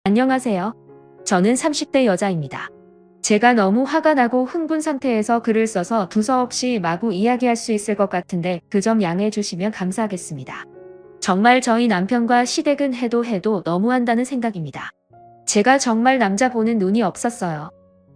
안녕하세요. 저는 30대 여자입니다. 제가 너무 화가 나고 흥분 상태에서 글을 써서 두서없이 마구 이야기할 수 있을 것 같은데 그 점 양해해 주시면 감사하겠습니다. 정말 저희 남편과 시댁은 해도 너무한다는 생각입니다. 제가 정말 남자 보는 눈이 없었어요.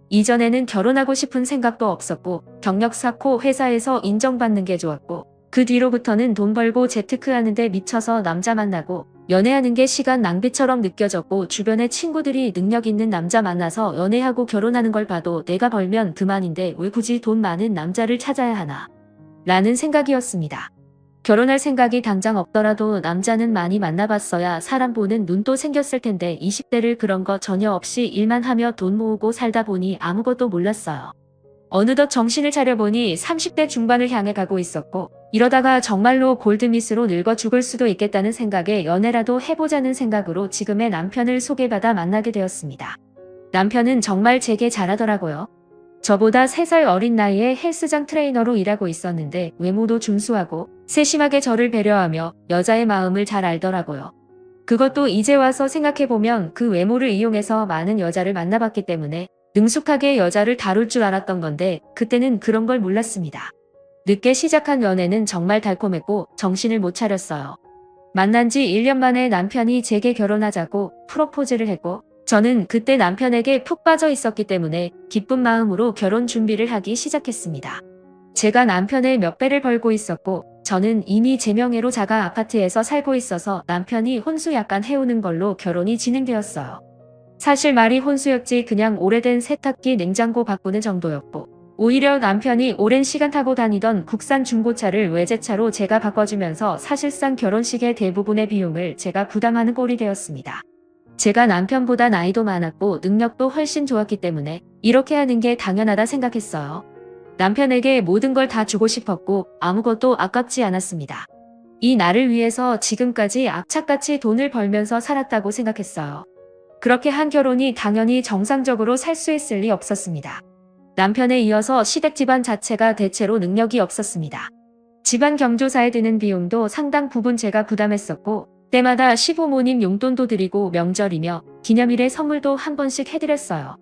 이전에는 결혼하고 싶은 생각도 없었고 경력 쌓고 회사에서 인정받는 게 좋았고 그 뒤로부터는 돈 벌고 재테크하는 데 미쳐서 남자 만나고 연애하는 게 시간 낭비처럼 느껴졌고 주변에 친구들이 능력 있는 남자 만나서 연애하고 결혼하는 걸 봐도 내가 벌면 그만인데 왜 굳이 돈 많은 남자를 찾아야 하나 라는 생각이었습니다. 결혼할 생각이 당장 없더라도 남자는 많이 만나봤어야 사람 보는 눈도 생겼을 텐데 20대를 그런 거 전혀 없이 일만 하며 돈 모으고 살다 보니 아무것도 몰랐어요. 어느덧 정신을 차려보니 30대 중반을 향해 가고 있었고 이러다가 정말로 골드밋으로 늙어 죽을 수도 있겠다는 생각에 연애라도 해보자는 생각으로 지금의 남편을 소개받아 만나게 되었습니다. 남편은 정말 제게 잘하더라고요. 저보다 3살 어린 나이에 헬스장 트레이너로 일하고 있었는데 외모도 준수하고 세심하게 저를 배려하며 여자의 마음을 잘 알더라고요. 그것도 이제 와서 생각해보면 그 외모를 이용해서 많은 여자를 만나봤기 때문에 능숙하게 여자를 다룰 줄 알았던 건데 그때는 그런 걸 몰랐습니다. 늦게 시작한 연애는 정말 달콤했고 정신을 못 차렸어요. 만난 지 1년 만에 남편이 제게 결혼하자고 프로포즈를 했고 저는 그때 남편에게 푹 빠져 있었기 때문에 기쁜 마음으로 결혼 준비를 하기 시작했습니다. 제가 남편의 몇 배를 벌고 있었고 저는 이미 제 명의로 자가 아파트에서 살고 있어서 남편이 혼수 약간 해오는 걸로 결혼이 진행되었어요. 사실 말이 혼수였지 그냥 오래된 세탁기 냉장고 바꾸는 정도였고 오히려 남편이 오랜 시간 타고 다니던 국산 중고차를 외제차로 제가 바꿔주면서 사실상 결혼식의 대부분의 비용을 제가 부담하는 꼴이 되었습니다. 제가 남편보다 나이도 많았고 능력도 훨씬 좋았기 때문에 이렇게 하는 게 당연하다 생각했어요. 남편에게 모든 걸 다 주고 싶었고 아무것도 아깝지 않았습니다. 이 나를 위해서 지금까지 악착같이 돈을 벌면서 살았다고 생각했어요. 그렇게 한 결혼이 당연히 정상적으로 살 수 있을 리 없었습니다. 남편에 이어서 시댁 집안 자체가 대체로 능력이 없었습니다. 집안 경조사에 드는 비용도 상당 부분 제가 부담했었고 때마다 시부모님 용돈도 드리고 명절이며 기념일에 선물도 한 번씩 해드렸어요.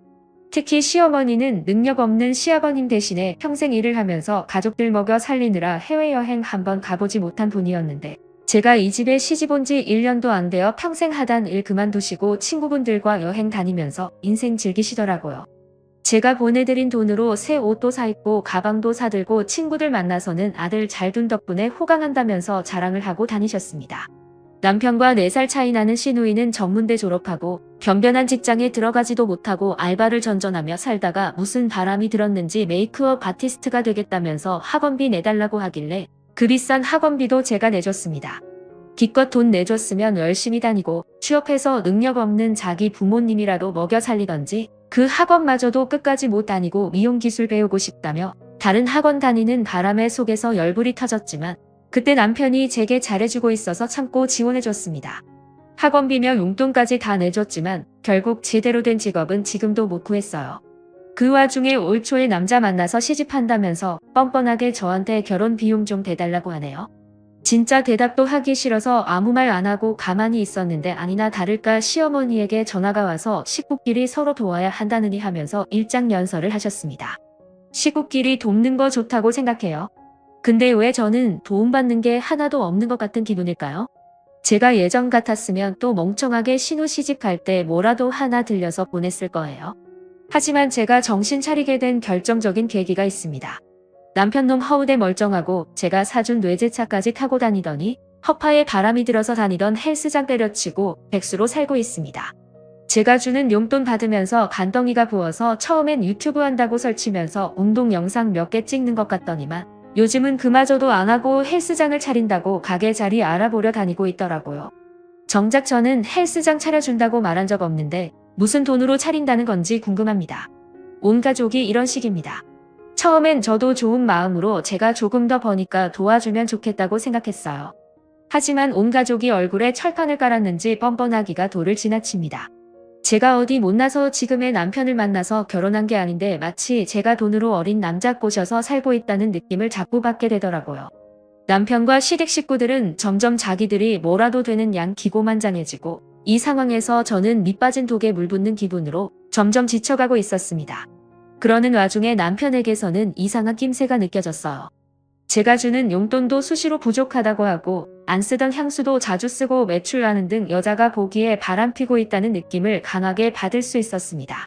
특히 시어머니는 능력 없는 시아버님 대신에 평생 일을 하면서 가족들 먹여 살리느라 해외여행 한 번 가보지 못한 분이었는데 제가 이 집에 시집 온 지 1년도 안 되어 평생 하던 일 그만두시고 친구분들과 여행 다니면서 인생 즐기시더라고요. 제가 보내드린 돈으로 새 옷도 사 입고 가방도 사들고 친구들 만나서는 아들 잘 둔 덕분에 호강한다면서 자랑을 하고 다니셨습니다. 남편과 4살 차이 나는 시누이는 전문대 졸업하고 겸변한 직장에 들어가지도 못하고 알바를 전전하며 살다가 무슨 바람이 들었는지 메이크업 아티스트가 되겠다면서 학원비 내달라고 하길래 그 비싼 학원비도 제가 내줬습니다. 기껏 돈 내줬으면 열심히 다니고 취업해서 능력 없는 자기 부모님이라도 먹여 살리던지 그 학원마저도 끝까지 못 다니고 미용기술 배우고 싶다며 다른 학원 다니는 바람에 속에서 열불이 터졌지만 그때 남편이 제게 잘해주고 있어서 참고 지원해줬습니다. 학원비며 용돈까지 다 내줬지만 결국 제대로 된 직업은 지금도 못 구했어요. 그 와중에 올 초에 남자 만나서 시집한다면서 뻔뻔하게 저한테 결혼 비용 좀 대달라고 하네요. 진짜 대답도 하기 싫어서 아무 말 안 하고 가만히 있었는데 아니나 다를까 시어머니에게 전화가 와서 식구끼리 서로 도와야 한다느니 하면서 일장연설을 하셨습니다. 식구끼리 돕는 거 좋다고 생각해요. 근데 왜 저는 도움받는 게 하나도 없는 것 같은 기분일까요? 제가 예전 같았으면 또 멍청하게 신우 시집 갈 때 뭐라도 하나 들려서 보냈을 거예요. 하지만 제가 정신 차리게 된 결정적인 계기가 있습니다. 남편놈 허우대 멀쩡하고 제가 사준 뇌제차까지 타고 다니더니 허파에 바람이 들어서 다니던 헬스장 때려치고 백수로 살고 있습니다. 제가 주는 용돈 받으면서 간덩이가 부어서 처음엔 유튜브 한다고 설치면서 운동 영상 몇 개 찍는 것 같더니만 요즘은 그마저도 안 하고 헬스장을 차린다고 가게 자리 알아보려 다니고 있더라고요. 정작 저는 헬스장 차려준다고 말한 적 없는데 무슨 돈으로 차린다는 건지 궁금합니다. 온 가족이 이런 식입니다. 처음엔 저도 좋은 마음으로 제가 조금 더 버니까 도와주면 좋겠다고 생각했어요. 하지만 온 가족이 얼굴에 철판을 깔았는지 뻔뻔하기가 도를 지나칩니다. 제가 어디 못나서 지금의 남편을 만나서 결혼한 게 아닌데 마치 제가 돈으로 어린 남자 꼬셔서 살고 있다는 느낌을 자꾸 받게 되더라고요. 남편과 시댁 식구들은 점점 자기들이 뭐라도 되는 양 기고만장해지고 이 상황에서 저는 밑빠진 독에 물 붓는 기분으로 점점 지쳐가고 있었습니다. 그러는 와중에 남편에게서는 이상한 낌새가 느껴졌어요. 제가 주는 용돈도 수시로 부족하다고 하고 안 쓰던 향수도 자주 쓰고 매출하는 등 여자가 보기에 바람피고 있다는 느낌을 강하게 받을 수 있었습니다.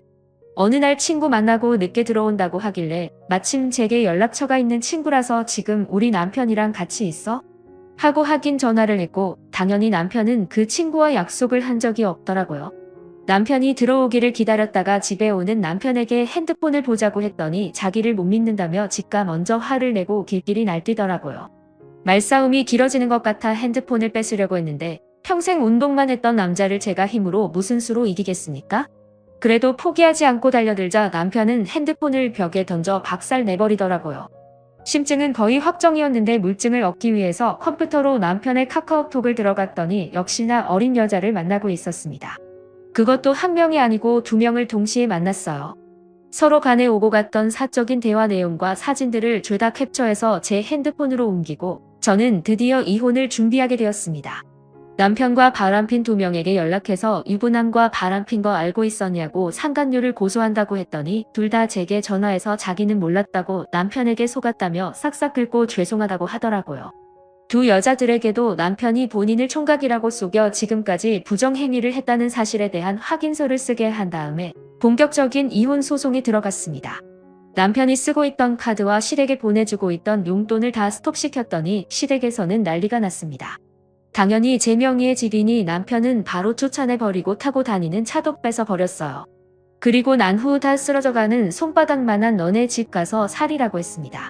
어느 날 친구 만나고 늦게 들어온다고 하길래 마침 제게 연락처가 있는 친구라서 지금 우리 남편이랑 같이 있어? 하고 확인 전화를 했고 당연히 남편은 그 친구와 약속을 한 적이 없더라고요. 남편이 들어오기를 기다렸다가 집에 오는 남편에게 핸드폰을 보자고 했더니 자기를 못 믿는다며 지가 먼저 화를 내고 길길이 날뛰더라고요. 말싸움이 길어지는 것 같아 핸드폰을 뺏으려고 했는데 평생 운동만 했던 남자를 제가 힘으로 무슨 수로 이기겠습니까? 그래도 포기하지 않고 달려들자 남편은 핸드폰을 벽에 던져 박살 내버리더라고요. 심증은 거의 확정이었는데 물증을 얻기 위해서 컴퓨터로 남편의 카카오톡을 들어갔더니 역시나 어린 여자를 만나고 있었습니다. 그것도 한 명이 아니고 두 명을 동시에 만났어요. 서로 간에 오고 갔던 사적인 대화 내용과 사진들을 죄다 캡처해서 제 핸드폰으로 옮기고 저는 드디어 이혼을 준비하게 되었습니다. 남편과 바람핀 두 명에게 연락해서 유부남과 바람핀 거 알고 있었냐고 상간녀를 고소한다고 했더니 둘 다 제게 전화해서 자기는 몰랐다고 남편에게 속았다며 싹싹 긁고 죄송하다고 하더라고요. 두 여자들에게도 남편이 본인을 총각이라고 속여 지금까지 부정행위를 했다는 사실에 대한 확인서를 쓰게 한 다음에 본격적인 이혼 소송에 들어갔습니다. 남편이 쓰고 있던 카드와 시댁에 보내주고 있던 용돈을 다 스톱시켰더니 시댁에서는 난리가 났습니다. 당연히 제 명의의 집이니 남편은 바로 쫓아내버리고 타고 다니는 차도 뺏어버렸어요. 그리고 난 후 다 쓰러져가는 손바닥만한 너네 집 가서 살이라고 했습니다.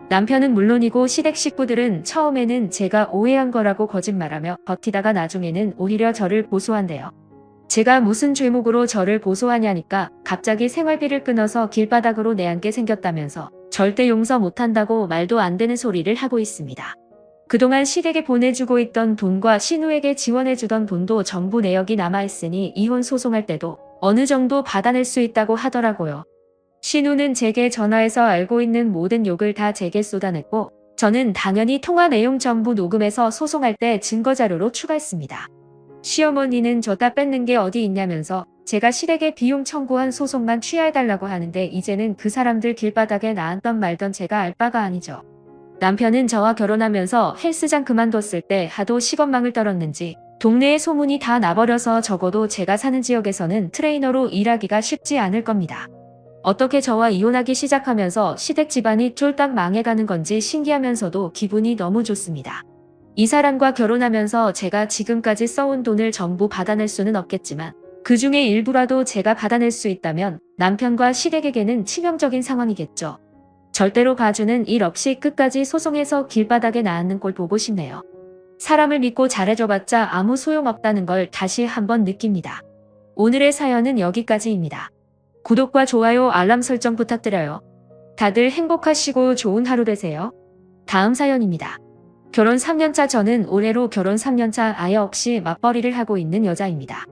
남편은 물론이고 시댁 식구들은 처음에는 제가 오해한 거라고 거짓말하며 버티다가 나중에는 오히려 저를 고소한대요. 제가 무슨 죄목으로 저를 고소하냐니까 갑자기 생활비를 끊어서 길바닥으로 내앉게 생겼다면서 절대 용서 못한다고 말도 안 되는 소리를 하고 있습니다. 그동안 시댁에 보내주고 있던 돈과 신우에게 지원해주던 돈도 전부 내역이 남아있으니 이혼 소송할 때도 어느 정도 받아낼 수 있다고 하더라고요. 신우는 제게 전화해서 알고 있는 모든 욕을 다 제게 쏟아냈고 저는 당연히 통화 내용 전부 녹음해서 소송할 때 증거자료로 추가했습니다. 시어머니는 저 다 뺏는 게 어디 있냐면서 제가 시댁에 비용 청구한 소송만 취하해달라고 하는데 이제는 그 사람들 길바닥에 나앉던 말던 제가 알 바가 아니죠. 남편은 저와 결혼하면서 헬스장 그만뒀을 때 하도 식원망을 떨었는지 동네에 소문이 다 나버려서 적어도 제가 사는 지역에서는 트레이너로 일하기가 쉽지 않을 겁니다. 어떻게 저와 이혼하기 시작하면서 시댁 집안이 쫄딱 망해가는 건지 신기하면서도 기분이 너무 좋습니다. 이 사람과 결혼하면서 제가 지금까지 써온 돈을 전부 받아낼 수는 없겠지만 그 중에 일부라도 제가 받아낼 수 있다면 남편과 시댁에게는 치명적인 상황이겠죠. 절대로 봐주는 일 없이 끝까지 소송해서 길바닥에 나앉는 꼴 보고 싶네요. 사람을 믿고 잘해줘봤자 아무 소용없다는 걸 다시 한번 느낍니다. 오늘의 사연은 여기까지입니다. 구독과 좋아요, 알람 설정 부탁드려요. 다들 행복하시고 좋은 하루 되세요. 다음 사연입니다. 결혼 3년차 저는 올해로 결혼 3년차 아예 없이 맞벌이를 하고 있는 여자입니다.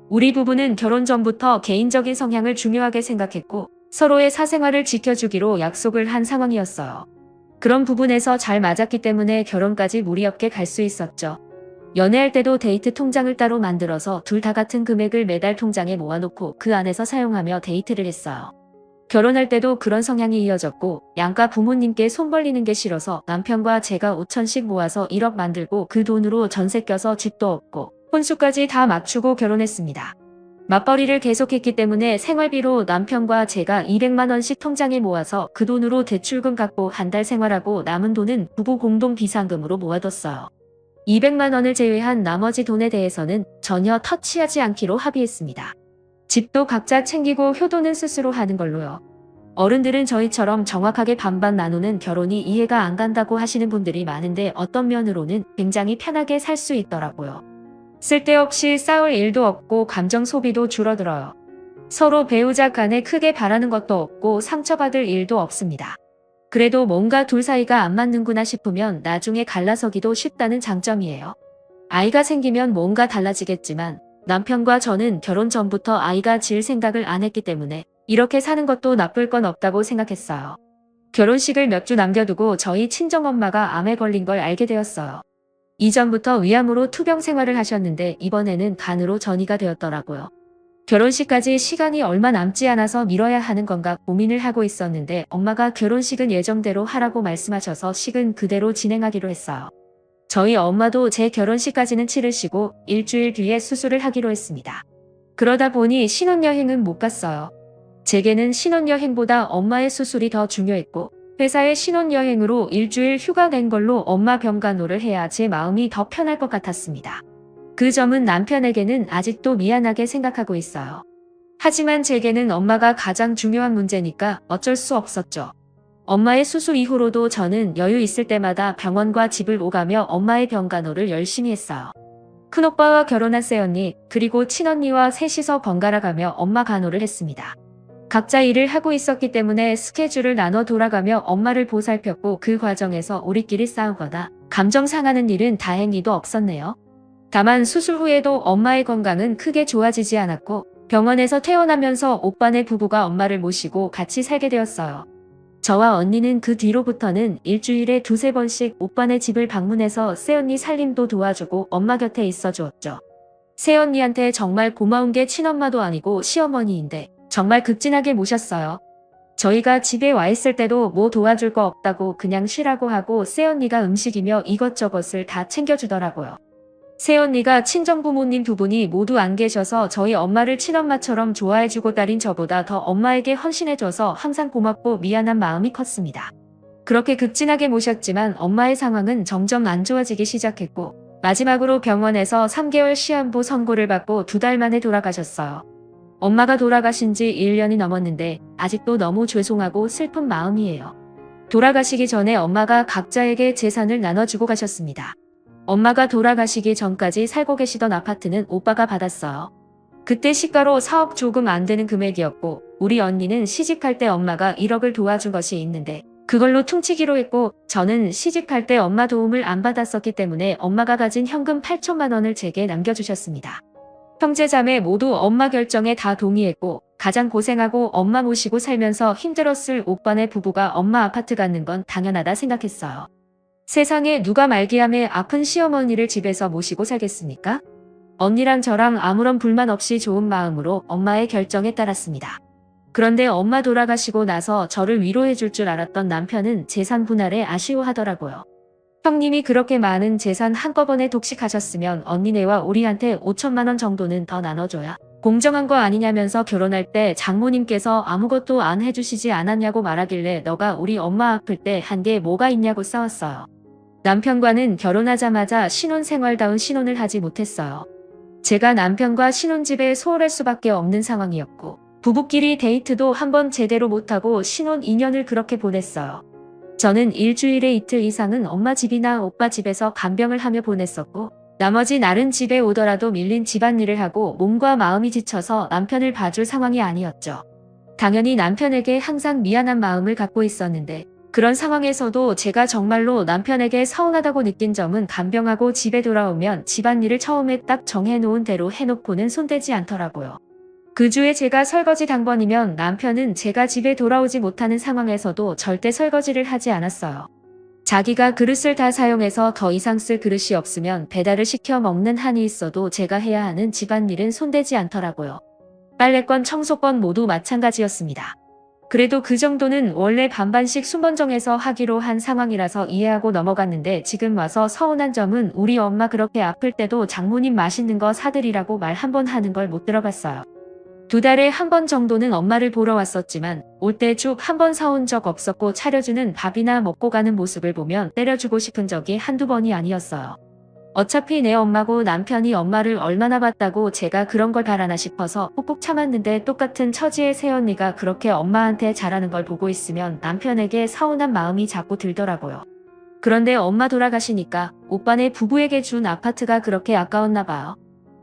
우리 부부는 결혼 전부터 개인적인 성향을 중요하게 생각했고 서로의 사생활을 지켜주기로 약속을 한 상황이었어요. 그런 부분에서 잘 맞았기 때문에 결혼까지 무리 없게 갈 수 있었죠. 연애할 때도 데이트 통장을 따로 만들어서 둘 다 같은 금액을 매달 통장에 모아놓고 그 안에서 사용하며 데이트를 했어요. 결혼할 때도 그런 성향이 이어졌고 양가 부모님께 손 벌리는 게 싫어서 남편과 제가 5천씩 모아서 1억 만들고 그 돈으로 전세 껴서 집도 얻고 혼수까지 다 맞추고 결혼했습니다. 맞벌이를 계속했기 때문에 생활비로 남편과 제가 200만 원씩 통장에 모아서 그 돈으로 대출금 갚고 한 달 생활하고 남은 돈은 부부 공동 비상금으로 모아뒀어요. 200만 원을 제외한 나머지 돈에 대해서는 전혀 터치하지 않기로 합의했습니다. 집도 각자 챙기고 효도는 스스로 하는 걸로요. 어른들은 저희처럼 정확하게 반반 나누는 결혼이 이해가 안 간다고 하시는 분들이 많은데 어떤 면으로는 굉장히 편하게 살 수 있더라고요. 쓸데없이 싸울 일도 없고 감정 소비도 줄어들어요. 서로 배우자 간에 크게 바라는 것도 없고 상처받을 일도 없습니다. 그래도 뭔가 둘 사이가 안 맞는구나 싶으면 나중에 갈라서기도 쉽다는 장점이에요. 아이가 생기면 뭔가 달라지겠지만 남편과 저는 결혼 전부터 아이가 질 생각을 안 했기 때문에 이렇게 사는 것도 나쁠 건 없다고 생각했어요. 결혼식을 몇 주 남겨두고 저희 친정엄마가 암에 걸린 걸 알게 되었어요. 이전부터 위암으로 투병 생활을 하셨는데 이번에는 간으로 전이가 되었더라고요. 결혼식까지 시간이 얼마 남지 않아서 미뤄야 하는 건가 고민을 하고 있었는데 엄마가 결혼식은 예정대로 하라고 말씀하셔서 식은 그대로 진행하기로 했어요. 저희 엄마도 제 결혼식까지는 치르시고 일주일 뒤에 수술을 하기로 했습니다. 그러다 보니 신혼여행은 못 갔어요. 제게는 신혼여행보다 엄마의 수술이 더 중요했고 회사의 신혼여행으로 일주일 휴가 낸 걸로 엄마 병간호를 해야 제 마음이 더 편할 것 같았습니다. 그 점은 남편에게는 아직도 미안하게 생각하고 있어요. 하지만 제게는 엄마가 가장 중요한 문제니까 어쩔 수 없었죠. 엄마의 수술 이후로도 저는 여유 있을 때마다 병원과 집을 오가며 엄마의 병간호를 열심히 했어요. 큰오빠와 결혼한 새언니 그리고 친언니와 셋이서 번갈아 가며 엄마 간호를 했습니다. 각자 일을 하고 있었기 때문에 스케줄을 나눠 돌아가며 엄마를 보살폈고 그 과정에서 우리끼리 싸우거나 감정 상하는 일은 다행히도 없었네요. 다만 수술 후에도 엄마의 건강은 크게 좋아지지 않았고 병원에서 퇴원하면서 오빠네 부부가 엄마를 모시고 같이 살게 되었어요. 저와 언니는 그 뒤로부터는 일주일에 두세 번씩 오빠네 집을 방문해서 새언니 살림도 도와주고 엄마 곁에 있어 주었죠. 새언니한테 정말 고마운 게 친엄마도 아니고 시어머니인데 정말 극진하게 모셨어요. 저희가 집에 와 있을 때도 뭐 도와줄 거 없다고 그냥 쉬라고 하고 새언니가 음식이며 이것저것을 다 챙겨주더라고요. 새언니가 친정부모님 두 분이 모두 안 계셔서 저희 엄마를 친엄마처럼 좋아해주고 딸인 저보다 더 엄마에게 헌신해줘서 항상 고맙고 미안한 마음이 컸습니다. 그렇게 극진하게 모셨지만 엄마의 상황은 점점 안 좋아지기 시작했고 마지막으로 병원에서 3개월 시한부 선고를 받고 2달 만에 돌아가셨어요. 엄마가 돌아가신 지 1년이 넘었는데 아직도 너무 죄송하고 슬픈 마음이에요. 돌아가시기 전에 엄마가 각자에게 재산을 나눠주고 가셨습니다. 엄마가 돌아가시기 전까지 살고 계시던 아파트는 오빠가 받았어요. 그때 시가로 4억 조금 안 되는 금액이었고 우리 언니는 시집갈 때 엄마가 1억을 도와준 것이 있는데 그걸로 퉁치기로 했고 저는 시집갈 때 엄마 도움을 안 받았었기 때문에 엄마가 가진 현금 8천만 원을 제게 남겨주셨습니다. 형제자매 모두 엄마 결정에 다 동의했고 가장 고생하고 엄마 모시고 살면서 힘들었을 오빠네 부부가 엄마 아파트 갖는 건 당연하다 생각했어요. 세상에 누가 말기암에 아픈 시어머니를 집에서 모시고 살겠습니까? 언니랑 저랑 아무런 불만 없이 좋은 마음으로 엄마의 결정에 따랐습니다. 그런데 엄마 돌아가시고 나서 저를 위로해 줄 줄 알았던 남편은 재산 분할에 아쉬워하더라고요. 형님이 그렇게 많은 재산 한꺼번에 독식하셨으면 언니네와 우리한테 5천만 원 정도는 더 나눠줘야 공정한 거 아니냐면서 결혼할 때 장모님께서 아무것도 안 해주시지 않았냐고 말하길래 너가 우리 엄마 아플 때 한 게 뭐가 있냐고 싸웠어요. 남편과는 결혼하자마자 신혼생활다운 신혼을 하지 못했어요. 제가 남편과 신혼집에 소홀할 수밖에 없는 상황이었고 부부끼리 데이트도 한번 제대로 못하고 신혼 2년을 그렇게 보냈어요. 저는 일주일에 이틀 이상은 엄마 집이나 오빠 집에서 간병을 하며 보냈었고 나머지 날은 집에 오더라도 밀린 집안일을 하고 몸과 마음이 지쳐서 남편을 봐줄 상황이 아니었죠. 당연히 남편에게 항상 미안한 마음을 갖고 있었는데 그런 상황에서도 제가 정말로 남편에게 서운하다고 느낀 점은 간병하고 집에 돌아오면 집안일을 처음에 딱 정해놓은 대로 해놓고는 손대지 않더라고요. 그 주에 제가 설거지 당번이면 남편은 제가 집에 돌아오지 못하는 상황에서도 절대 설거지를 하지 않았어요. 자기가 그릇을 다 사용해서 더 이상 쓸 그릇이 없으면 배달을 시켜 먹는 한이 있어도 제가 해야 하는 집안일은 손대지 않더라고요. 빨래건 청소건 모두 마찬가지였습니다. 그래도 그 정도는 원래 반반씩 순번정해서 하기로 한 상황이라서 이해하고 넘어갔는데 지금 와서 서운한 점은 우리 엄마 그렇게 아플 때도 장모님 맛있는 거 사드리라고 말 한 번 하는 걸 못 들어봤어요. 2달에 한 번 정도는 엄마를 보러 왔었지만 올 때 죽 한 번 사온 적 없었고 차려주는 밥이나 먹고 가는 모습을 보면 때려주고 싶은 적이 한두 번이 아니었어요. 어차피 내 엄마고 남편이 엄마를 얼마나 봤다고 제가 그런 걸 바라나 싶어서 꾹꾹 참았는데 똑같은 처지의 새언니가 그렇게 엄마한테 잘하는 걸 보고 있으면 남편에게 서운한 마음이 자꾸 들더라고요. 그런데 엄마 돌아가시니까 오빠네 부부에게 준 아파트가 그렇게 아까웠나 봐요.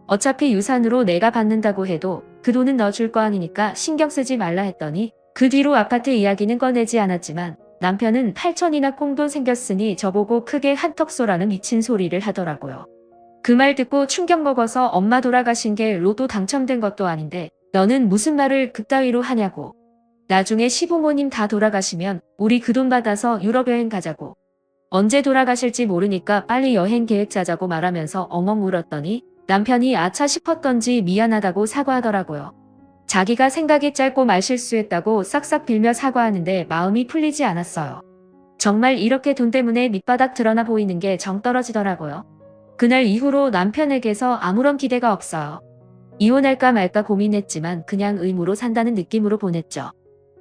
어차피 유산으로 내가 받는다고 해도 그 돈은 너 줄 거 아니니까 신경 쓰지 말라 했더니 그 뒤로 아파트 이야기는 꺼내지 않았지만 남편은 8천이나 꽁돈 생겼으니 저보고 크게 한턱 쏘라는 미친 소리를 하더라고요. 그 말 듣고 충격 먹어서 엄마 돌아가신 게 로또 당첨된 것도 아닌데 너는 무슨 말을 그따위로 하냐고. 나중에 시부모님 다 돌아가시면 우리 그 돈 받아서 유럽 여행 가자고. 언제 돌아가실지 모르니까 빨리 여행 계획 짜자고 말하면서 엉엉 울었더니 남편이 아차 싶었던지 미안하다고 사과하더라고요. 자기가 생각이 짧고 말실수했다고 싹싹 빌며 사과하는데 마음이 풀리지 않았어요. 정말 이렇게 돈 때문에 밑바닥 드러나 보이는 게 정 떨어지더라고요. 그날 이후로 남편에게서 아무런 기대가 없어요. 이혼할까 말까 고민했지만 그냥 의무로 산다는 느낌으로 보냈죠.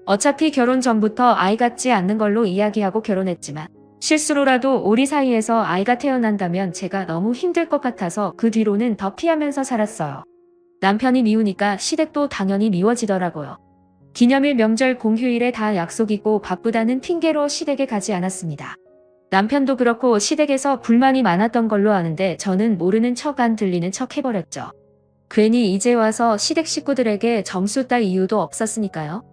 어차피 결혼 전부터 아이 같지 않는 걸로 이야기하고 결혼했지만 실수로라도 우리 사이에서 아이가 태어난다면 제가 너무 힘들 것 같아서 그 뒤로는 더 피하면서 살았어요. 남편이 미우니까 시댁도 당연히 미워지더라고요. 기념일, 명절, 공휴일에 다 약속이고 바쁘다는 핑계로 시댁에 가지 않았습니다. 남편도 그렇고 시댁에서 불만이 많았던 걸로 아는데 저는 모르는 척 안 들리는 척 해버렸죠. 괜히 이제 와서 시댁 식구들에게 점수 딸 이유도 없었으니까요.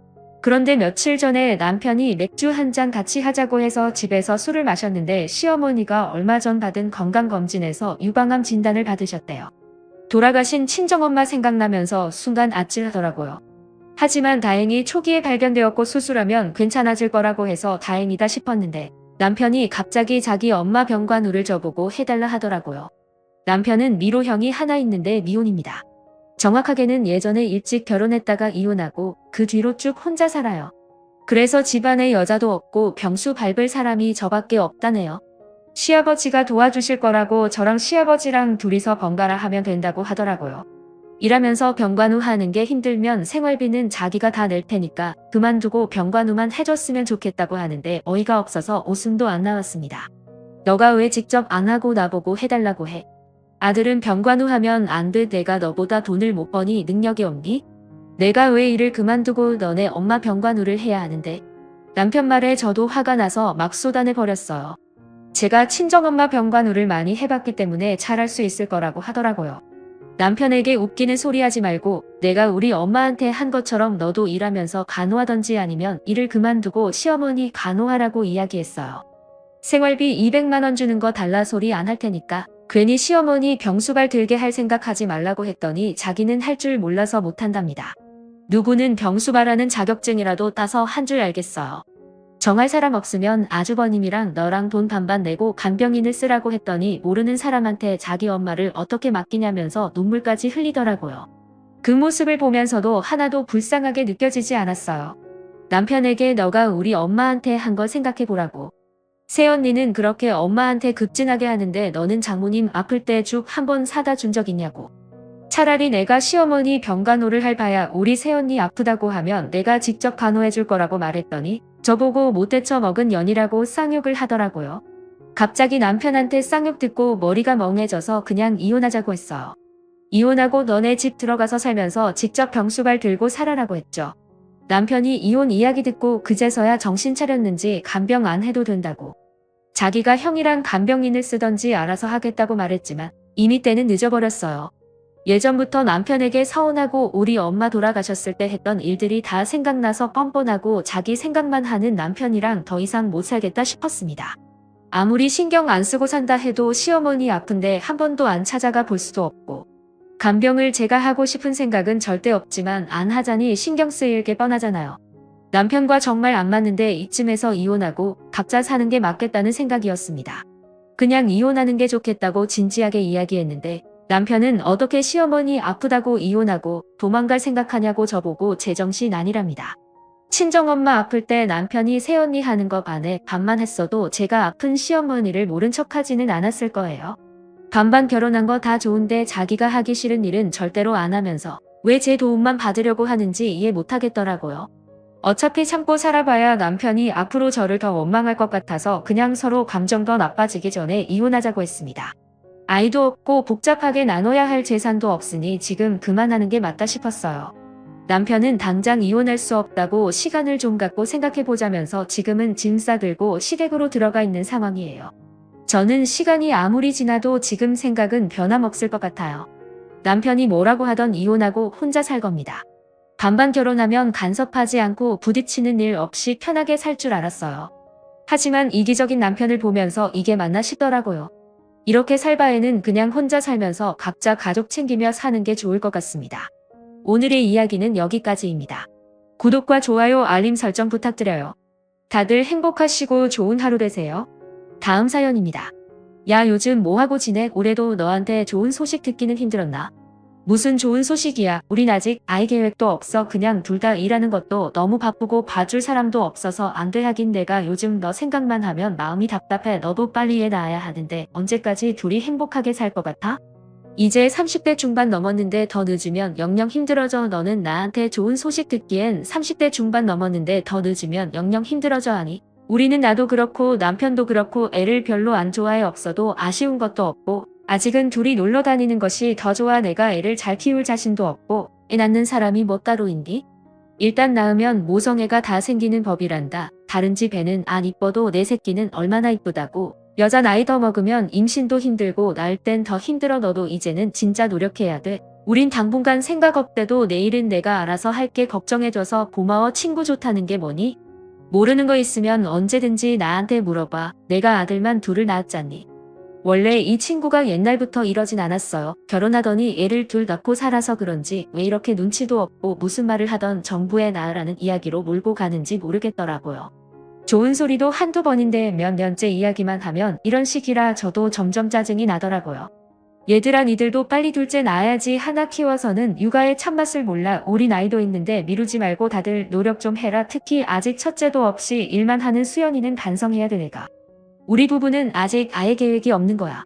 그런데 며칠 전에 남편이 맥주 한 잔 같이 하자고 해서 집에서 술을 마셨는데 시어머니가 얼마 전 받은 건강검진에서 유방암 진단을 받으셨대요. 돌아가신 친정엄마 생각나면서 순간 아찔하더라고요. 하지만 다행히 초기에 발견되었고 수술하면 괜찮아질 거라고 해서 다행이다 싶었는데 남편이 갑자기 자기 엄마 병관우를 저보고 해달라 하더라고요. 남편은 미로 형이 하나 있는데 미혼입니다. 정확하게는 예전에 일찍 결혼했다가 이혼하고 그 뒤로 쭉 혼자 살아요. 그래서 집안에 여자도 없고 병수 밟을 사람이 저밖에 없다네요. 시아버지가 도와주실 거라고 저랑 시아버지랑 둘이서 번갈아 하면 된다고 하더라고요. 일하면서 병관우 하는 게 힘들면 생활비는 자기가 다 낼 테니까 그만두고 병관우만 해줬으면 좋겠다고 하는데 어이가 없어서 웃음도 안 나왔습니다. 너가 왜 직접 안 하고 나보고 해달라고 해? 아들은 병관우 하면 안 돼. 내가 너보다 돈을 못 버니 능력이 없니? 내가 왜 일을 그만두고 너네 엄마 병관우를 해야 하는데? 남편 말에 저도 화가 나서 막 쏟아내 버렸어요. 제가 친정엄마 병관우를 많이 해봤기 때문에 잘할 수 있을 거라고 하더라고요. 남편에게 웃기는 소리 하지 말고 내가 우리 엄마한테 한 것처럼 너도 일하면서 간호하던지 아니면 일을 그만두고 시어머니 간호하라고 이야기했어요. 생활비 200만 원 주는 거 달라 소리 안 할 테니까 괜히 시어머니 병수발 들게 할 생각하지 말라고 했더니 자기는 할 줄 몰라서 못한답니다. 누구는 병수발하는 자격증이라도 따서 한 줄 알겠어요. 정할 사람 없으면 아주버님이랑 너랑 돈 반반 내고 간병인을 쓰라고 했더니 모르는 사람한테 자기 엄마를 어떻게 맡기냐면서 눈물까지 흘리더라고요. 그 모습을 보면서도 하나도 불쌍하게 느껴지지 않았어요. 남편에게 너가 우리 엄마한테 한 걸 생각해보라고. 새언니는 그렇게 엄마한테 급진하게 하는데 너는 장모님 아플 때 죽 한 번 사다 준 적 있냐고. 차라리 내가 시어머니 병간호를 할 바야 우리 새언니 아프다고 하면 내가 직접 간호해 줄 거라고 말했더니 저보고 못 대처 먹은 년이라고 쌍욕을 하더라고요. 갑자기 남편한테 쌍욕 듣고 머리가 멍해져서 그냥 이혼하자고 했어요. 이혼하고 너네 집 들어가서 살면서 직접 병수발 들고 살아라고 했죠. 남편이 이혼 이야기 듣고 그제서야 정신 차렸는지 간병 안 해도 된다고. 자기가 형이랑 간병인을 쓰던지 알아서 하겠다고 말했지만 이미 때는 늦어버렸어요. 예전부터 남편에게 서운하고 우리 엄마 돌아가셨을 때 했던 일들이 다 생각나서 뻔뻔하고 자기 생각만 하는 남편이랑 더 이상 못 살겠다 싶었습니다. 아무리 신경 안 쓰고 산다 해도 시어머니 아픈데 한 번도 안 찾아가 볼 수도 없고 간병을 제가 하고 싶은 생각은 절대 없지만 안 하자니 신경 쓰일 게 뻔하잖아요. 남편과 정말 안 맞는데 이쯤에서 이혼하고 각자 사는 게 맞겠다는 생각이었습니다. 그냥 이혼하는 게 좋겠다고 진지하게 이야기했는데 남편은 어떻게 시어머니 아프다고 이혼하고 도망갈 생각하냐고 저보고 제정신 아니랍니다. 친정엄마 아플 때 남편이 새언니 하는 거 반에 반만 했어도 제가 아픈 시어머니를 모른 척하지는 않았을 거예요. 반반 결혼한 거 다 좋은데 자기가 하기 싫은 일은 절대로 안 하면서 왜 제 도움만 받으려고 하는지 이해 못하겠더라고요. 어차피 참고 살아봐야 남편이 앞으로 저를 더 원망할 것 같아서 그냥 서로 감정 더 나빠지기 전에 이혼하자고 했습니다. 아이도 없고 복잡하게 나눠야 할 재산도 없으니 지금 그만하는 게 맞다 싶었어요. 남편은 당장 이혼할 수 없다고 시간을 좀 갖고 생각해보자면서 지금은 짐 싸들고 시댁으로 들어가 있는 상황이에요. 저는 시간이 아무리 지나도 지금 생각은 변함없을 것 같아요. 남편이 뭐라고 하던 이혼하고 혼자 살 겁니다. 반반 결혼하면 간섭하지 않고 부딪히는 일 없이 편하게 살 줄 알았어요. 하지만 이기적인 남편을 보면서 이게 맞나 싶더라고요. 이렇게 살 바에는 그냥 혼자 살면서 각자 가족 챙기며 사는 게 좋을 것 같습니다. 오늘의 이야기는 여기까지입니다. 구독과 좋아요, 알림 설정 부탁드려요. 다들 행복하시고 좋은 하루 되세요. 다음 사연입니다. 야, 요즘 뭐하고 지내? 올해도 너한테 좋은 소식 듣기는 힘들었나? 무슨 좋은 소식이야. 우린 아직 아이 계획도 없어. 그냥 둘 다 일하는 것도 너무 바쁘고 봐줄 사람도 없어서 안 돼. 하긴 내가 요즘 너 생각만 하면 마음이 답답해. 너도 빨리 애 낳아야 하는데 언제까지 둘이 행복하게 살 것 같아? 이제 30대 중반 넘었는데 더 늦으면 영영 힘들어져. 너는 나한테 좋은 소식 듣기엔 30대 중반 넘었는데 더 늦으면 영영 힘들어져 하니? 우리는 나도 그렇고 남편도 그렇고 애를 별로 안 좋아해. 없어도 아쉬운 것도 없고 아직은 둘이 놀러 다니는 것이 더 좋아. 내가 애를 잘 키울 자신도 없고 애 낳는 사람이 뭐 따로 있니? 일단 낳으면 모성애가 다 생기는 법이란다. 다른 집 애는 안 이뻐도 내 새끼는 얼마나 이쁘다고. 여자 나이 더 먹으면 임신도 힘들고 낳을 땐 더 힘들어. 너도 이제는 진짜 노력해야 돼. 우린 당분간 생각 없대도 내일은 내가 알아서 할게. 걱정해줘서 고마워. 친구 좋다는 게 뭐니? 모르는 거 있으면 언제든지 나한테 물어봐. 내가 아들만 둘을 낳았잖니. 원래 이 친구가 옛날부터 이러진 않았어요. 결혼하더니 애를 둘 낳고 살아서 그런지 왜 이렇게 눈치도 없고 무슨 말을 하던 정부에 낳으라는 이야기로 몰고 가는지 모르겠더라고요. 좋은 소리도 한두 번인데 몇 년째 이야기만 하면 이런 식이라 저도 점점 짜증이 나더라고요. 얘들아, 니들도 빨리 둘째 낳아야지. 하나 키워서는 육아의 참맛을 몰라. 우리 나이도 있는데 미루지 말고 다들 노력 좀 해라. 특히 아직 첫째도 없이 일만 하는 수연이는 반성해야 돼. 내가 우리 부부는 아직 아예 계획이 없는 거야.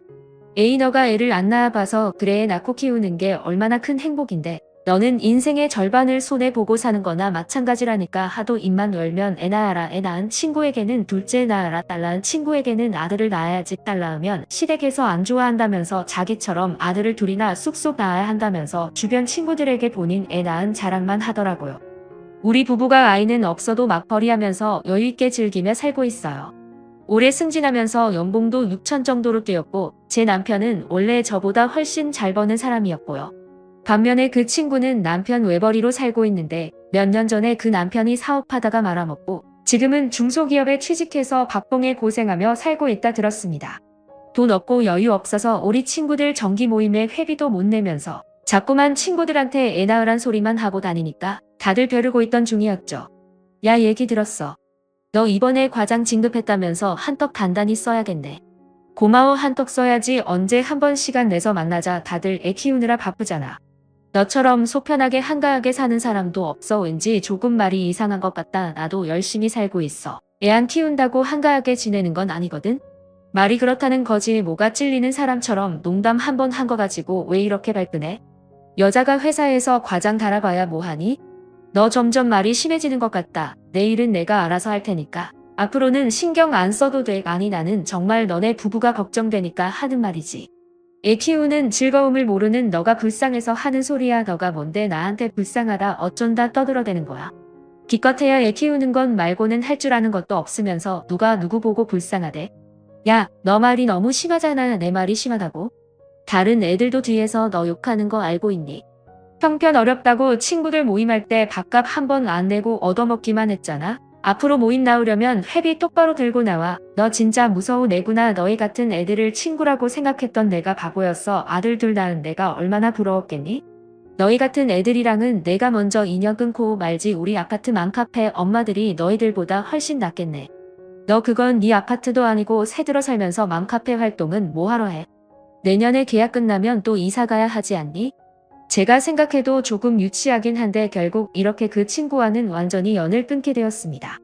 에이, 너가 애를 안 낳아봐서 그래. 애 낳고 키우는 게 얼마나 큰 행복인데. 너는 인생의 절반을 손해보고 사는 거나 마찬가지라니까. 하도 입만 열면 애 낳아라. 애 낳은 친구에게는 둘째 낳아라. 딸 낳은 친구에게는 아들을 낳아야지. 딸 낳으면 시댁에서 안 좋아한다면서 자기처럼 아들을 둘이나 쑥쑥 낳아야 한다면서 주변 친구들에게 본인 애 낳은 자랑만 하더라고요. 우리 부부가 아이는 없어도 맞벌이하면서 여유있게 즐기며 살고 있어요. 올해 승진하면서 연봉도 6천 정도로 뛰었고 제 남편은 원래 저보다 훨씬 잘 버는 사람이었고요. 반면에 그 친구는 남편 외벌이로 살고 있는데 몇 년 전에 그 남편이 사업하다가 말아먹고 지금은 중소기업에 취직해서 박봉에 고생하며 살고 있다 들었습니다. 돈 없고 여유 없어서 우리 친구들 정기 모임에 회비도 못 내면서 자꾸만 친구들한테 애 낳으란 소리만 하고 다니니까 다들 벼르고 있던 중이었죠. 야, 얘기 들었어. 너 이번에 과장 진급했다면서 한턱 단단히 써야겠네. 고마워. 한턱 써야지. 언제 한번 시간 내서 만나자. 다들 애 키우느라 바쁘잖아. 너처럼 속편하게 한가하게 사는 사람도 없어. 왠지 조금 말이 이상한 것 같다. 나도 열심히 살고 있어. 애 안 키운다고 한가하게 지내는 건 아니거든. 말이 그렇다는 거지. 뭐가 찔리는 사람처럼 농담 한 번 한 거 가지고 왜 이렇게 발끈해? 여자가 회사에서 과장 달아봐야 뭐하니? 너 점점 말이 심해지는 것 같다. 내일은 내가 알아서 할 테니까 앞으로는 신경 안 써도 돼. 아니, 나는 정말 너네 부부가 걱정되니까 하는 말이지. 애 키우는 즐거움을 모르는 너가 불쌍해서 하는 소리야. 너가 뭔데 나한테 불쌍하다 어쩐다 떠들어대는 거야. 기껏해야 애 키우는 건 말고는 할 줄 아는 것도 없으면서 누가 누구 보고 불쌍하대. 야, 너 말이 너무 심하잖아. 내 말이 심하다고? 다른 애들도 뒤에서 너 욕하는 거 알고 있니? 형편 어렵다고 친구들 모임할 때 밥값 한 번 안 내고 얻어먹기만 했잖아. 앞으로 모임 나오려면 회비 똑바로 들고 나와. 너 진짜 무서운 애구나. 너희 같은 애들을 친구라고 생각했던 내가 바보였어. 아들 둘 낳은 내가 얼마나 부러웠겠니? 너희 같은 애들이랑은 내가 먼저 인연 끊고 말지. 우리 아파트 맘카페 엄마들이 너희들보다 훨씬 낫겠네. 너 그건 네 아파트도 아니고 새 들어 살면서 맘카페 활동은 뭐하러 해? 내년에 계약 끝나면 또 이사 가야 하지 않니? 제가 생각해도 조금 유치하긴 한데 결국 이렇게 그 친구와는 완전히 연을 끊게 되었습니다.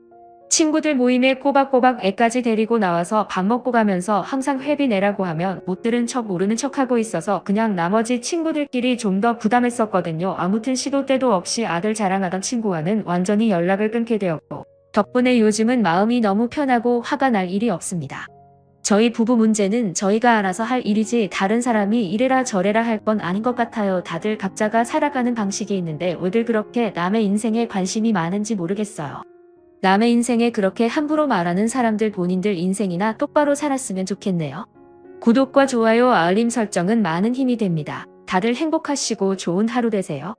친구들 모임에 꼬박꼬박 애까지 데리고 나와서 밥 먹고 가면서 항상 회비 내라고 하면 못 들은 척 모르는 척하고 있어서 그냥 나머지 친구들끼리 좀 더 부담했었거든요. 아무튼 시도 때도 없이 아들 자랑하던 친구와는 완전히 연락을 끊게 되었고 덕분에 요즘은 마음이 너무 편하고 화가 날 일이 없습니다. 저희 부부 문제는 저희가 알아서 할 일이지 다른 사람이 이래라 저래라 할 건 아닌 것 같아요. 다들 각자가 살아가는 방식이 있는데 왜들 그렇게 남의 인생에 관심이 많은지 모르겠어요. 남의 인생에 그렇게 함부로 말하는 사람들 본인들 인생이나 똑바로 살았으면 좋겠네요. 구독과 좋아요, 알림 설정은 많은 힘이 됩니다. 다들 행복하시고 좋은 하루 되세요.